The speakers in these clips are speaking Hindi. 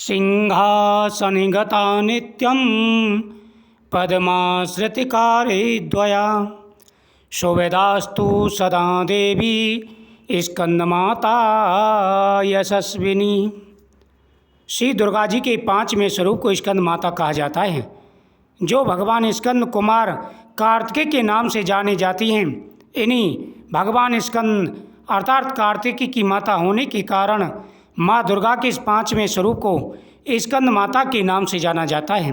सिंहासनिगता नित्यं पद्माश्रितकारिद्वया शुभदास्तु सदा देवी स्कंदमाता यशस्विनी। श्री दुर्गा जी के पांचवें स्वरूप को स्कंद माता कहा जाता है, जो भगवान स्कंद कुमार कार्तिकेय के नाम से जाने जाती हैं। इन्हीं भगवान स्कंद अर्थात कार्तिकेय की माता होने के कारण माँ दुर्गा के इस पांचवें स्वरूप को स्कंद माता के नाम से जाना जाता है।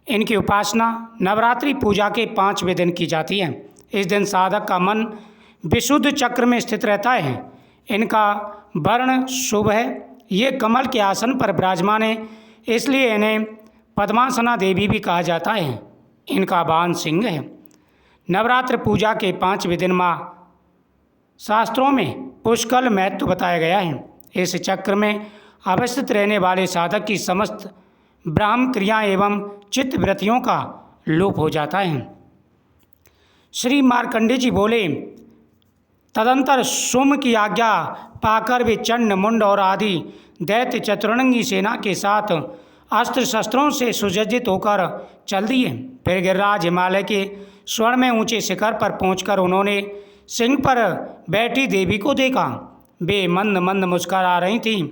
इनकी उपासना नवरात्रि पूजा के 5वें दिन की जाती है। इस दिन साधक का मन विशुद्ध चक्र में स्थित रहता है। इनका वर्ण शुभ है। ये कमल के आसन पर विराजमान है, इसलिए इन्हें पद्मासना देवी भी कहा जाता है। इनका बाण सिंह है। नवरात्र पूजा के 5वें दिन माँ शास्त्रों में पुष्कल महत्व बताया गया है। इस चक्र में अवस्थित रहने वाले साधक की समस्त ब्राह्म क्रियाएं एवं चित्त वृत्तियों का लोप हो जाता है। श्री मार्कंडेय जी बोले, तदंतर सोम की आज्ञा पाकर वे चंड मुंड और आदि दैत्य चतुरंगी सेना के साथ अस्त्र शस्त्रों से सुसज्जित होकर चल दिए। फिर गिरिराज हिमालय के स्वर्ण में ऊंचे शिखर पर पहुंचकर उन्होंने सिंह पर बैठी देवी को देखा। वे मंद मंद मुस्कुरा रही थीं।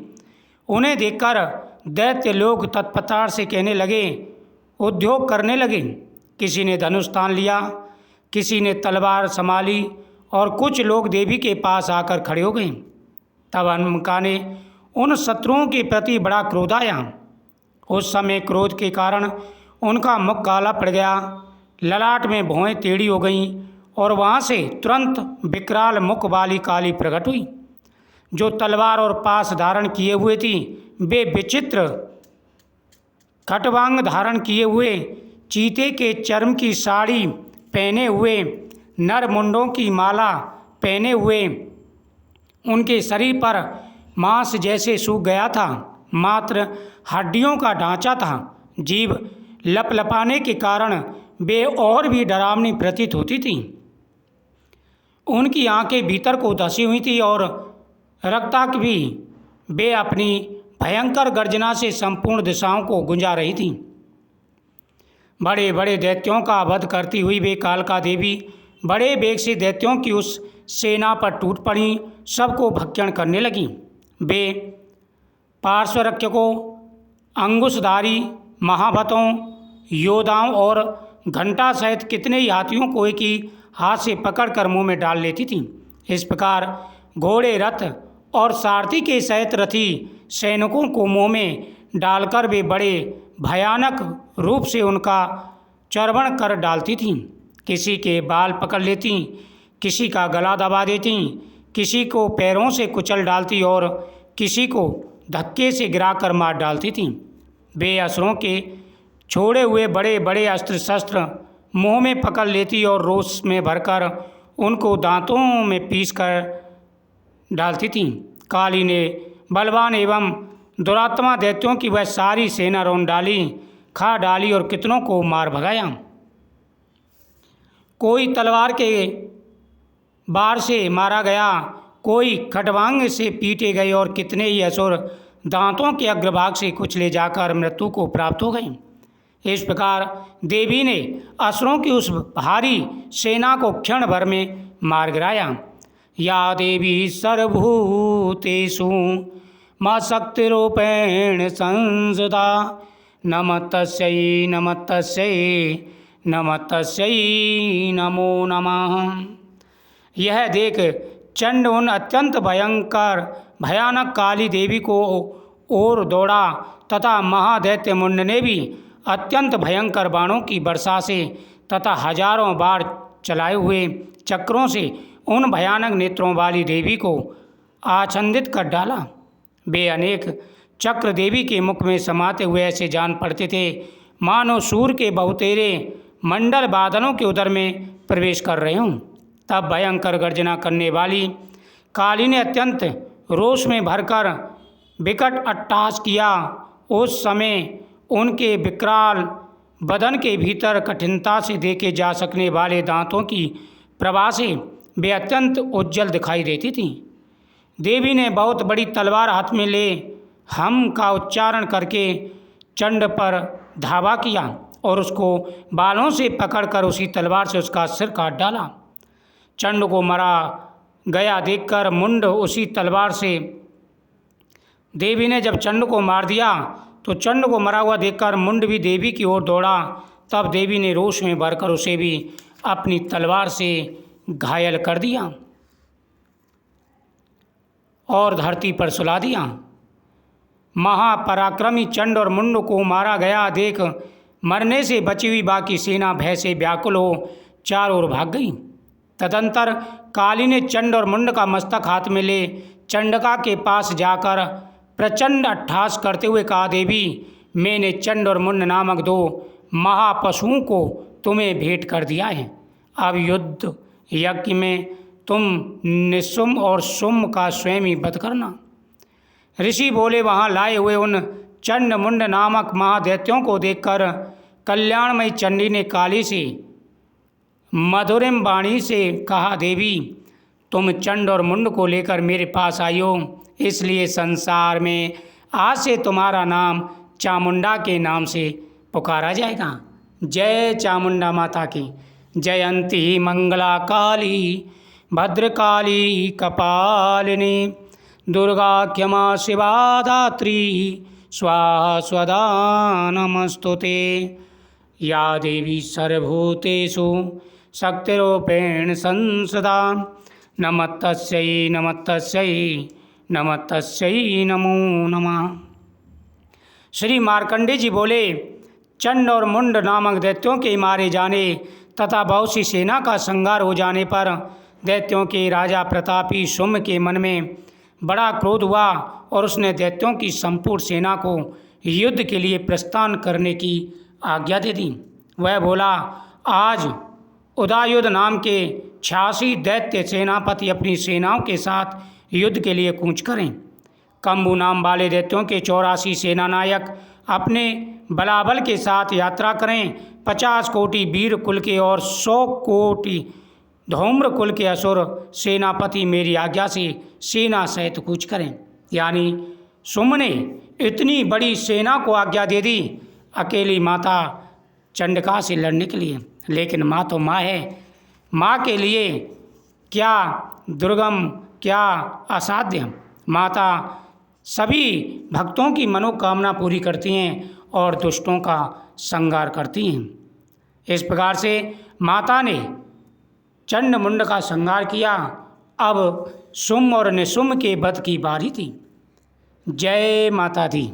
उन्हें देखकर दैत्य लोग तत्परता से कहने लगे, उद्योग करने लगे। किसी ने धनुष तान लिया, किसी ने तलवार संभाली और कुछ लोग देवी के पास आकर खड़े हो गए। तब अनका ने उन शत्रुओं के प्रति बड़ा क्रोध आया। उस समय क्रोध के कारण उनका मुख काला पड़ गया, ललाट में भौहें टेढ़ी हो गईं और वहाँ से तुरंत विकराल मुख वाली काली प्रकट हुई, जो तलवार और पास धारण किए हुए थी। वे विचित्र खटवांग धारण किए हुए, चीते के चर्म की साड़ी पहने हुए, नर मुंडों की माला पहने हुए, उनके शरीर पर मांस जैसे सूख गया था, मात्र हड्डियों का ढांचा था। जीभ लपलपाने के कारण वे और भी डरावनी प्रतीत होती थीं। उनकी आंखें भीतर को धसी हुई थी और रक्ताक्ष भी। वे अपनी भयंकर गर्जना से संपूर्ण दिशाओं को गुंजा रही थीं। बड़े बड़े दैत्यों का वध करती हुई वे कालका देवी बड़े वेग से दैत्यों की उस सेना पर टूट पड़ी, सबको भक्षण करने लगीं। वे पार्श्वरक्षकों, अंकुशधारी महाभतों, योद्धाओं और घंटा सहित कितने ही हाथियों को एक ही हाथ से पकड़कर मुंह में डाल लेती थीं। इस प्रकार घोड़े, रथ और सारथी के सहित रथी सैनिकों को मुंह में डालकर वे बड़े भयानक रूप से उनका चर्वण कर डालती थीं। किसी के बाल पकड़ लेती, किसी का गला दबा देती, किसी को पैरों से कुचल डालती और किसी को धक्के से गिराकर मार डालती थीं। वे असुरों के छोड़े हुए बड़े बड़े अस्त्र शस्त्र मुँह में पकड़ लेती और रोष में भरकर उनको दांतों में पीस कर डालती थीं। काली ने बलवान एवं दुरात्मा दैत्यों की वह सारी सेना रौंद डाली, खा डाली और कितनों को मार भगाया। कोई तलवार के बार से मारा गया, कोई खटवांग से पीटे गए और कितने ही असुर दांतों के अग्रभाग से कुचले जाकर मृत्यु को प्राप्त हो गए। इस प्रकार देवी ने असुरों की उस भारी सेना को क्षण भर में मार गिराया। या देवी सर्वभूतेषु मां शक्तिरूपेण संसदा नमः तस्यै नमः तस्यै नमः तस्यै नमो नमः। यह देख चंड उन अत्यंत भयानक काली देवी को ओर दौड़ा तथा महादैत्य मुंड ने भी अत्यंत भयंकर बाणों की वर्षा से तथा हजारों बार चलाए हुए चक्रों से उन भयानक नेत्रों वाली देवी को आच्छादित कर डाला। वे अनेक चक्र देवी के मुख में समाते हुए ऐसे जान पड़ते थे मानो सूर के बहुतेरे मंडल बादलों के उदर में प्रवेश कर रहे हों। तब भयंकर गर्जना करने वाली काली ने अत्यंत रोष में भरकर विकट अट्टहास किया। उस समय उनके विकराल बदन के भीतर कठिनता से देखे जा सकने वाले दांतों की प्रभा से वे अत्यंत उज्जवल दिखाई देती थीं। देवी ने बहुत बड़ी तलवार हाथ में ले हम का उच्चारण करके चंड पर धावा किया और उसको बालों से पकड़कर उसी तलवार से उसका सिर काट डाला। चंड को मरा गया देखकर मुंड उसी तलवार से देवी ने जब चंड को मार दिया तो चंड को मरा हुआ देखकर मुंड भी देवी की ओर दौड़ा। तब देवी ने रोष में भरकर उसे भी अपनी तलवार से घायल कर दिया और धरती पर सुला दिया। महापराक्रमी चंड और मुंड को मारा गया देख मरने से बची हुई बाकी सेना भय से व्याकुल हो चारों ओर भाग गई। तदंतर काली ने चंड और मुंड का मस्तक हाथ में ले चंडिका के पास जाकर प्रचंड अट्टहास करते हुए कहा, देवी, मैंने चंड और मुंड नामक 2 महापशुओं को तुम्हें भेंट कर दिया है। अब युद्ध यज्ञ में तुम निशुम्भ और शुम्भ का स्वयं ही वध करना। ऋषि बोले, वहाँ लाए हुए उन चंड मुंड नामक महादैत्यों को देखकर कल्याणमयी चंडी ने काली से मधुरिम वाणी से कहा, देवी, तुम चंड और मुंड को लेकर मेरे पास आई हो, इसलिए संसार में आज से तुम्हारा नाम चामुंडा के नाम से पुकारा जाएगा। जय चामुंडा माता की। जयंती मंगला काली भद्रकाली कपालिनी दुर्गा क्षमा शिवा धात्री स्वाहा स्वधा नमस्तुते। या देवी सर्वभूतेषु शक्तिरूपेण संसदा नमस्तस्यै नमस्तस्यै नमस्तस्यै नमो नमः। श्री मार्कंडेय जी बोले, चंड और मुंड नामक दैत्यों के मारे जाने तथा बहुत सी सेना का संहार हो जाने पर दैत्यों के राजा प्रतापी शुम्भ के मन में बड़ा क्रोध हुआ और उसने दैत्यों की संपूर्ण सेना को युद्ध के लिए प्रस्थान करने की आज्ञा दे दी। वह बोला, आज उदायुध नाम के 86 दैत्य सेनापति अपनी सेनाओं के साथ युद्ध के लिए कूच करें। कंबू नाम वाले दैत्यों के 84 सेनानायक अपने बलाबल के साथ यात्रा करें। 50 कोटि वीर कुल के और 100 कोटि धूम्र कुल के असुर सेनापति मेरी आज्ञा से सेना सहित कूच करें। यानी शुम्भ ने इतनी बड़ी सेना को आज्ञा दे दी अकेली माता चंडिका से लड़ने के लिए, लेकिन माँ तो माँ है। माँ के लिए क्या दुर्गम, क्या असाध्य। माता सभी भक्तों की मनोकामना पूरी करती हैं और दुष्टों का संहार करती हैं। इस प्रकार से माता ने चंड मुंड का संहार किया। अब शुम्भ और निशुम्भ के वध की बारी थी। जय माता दी।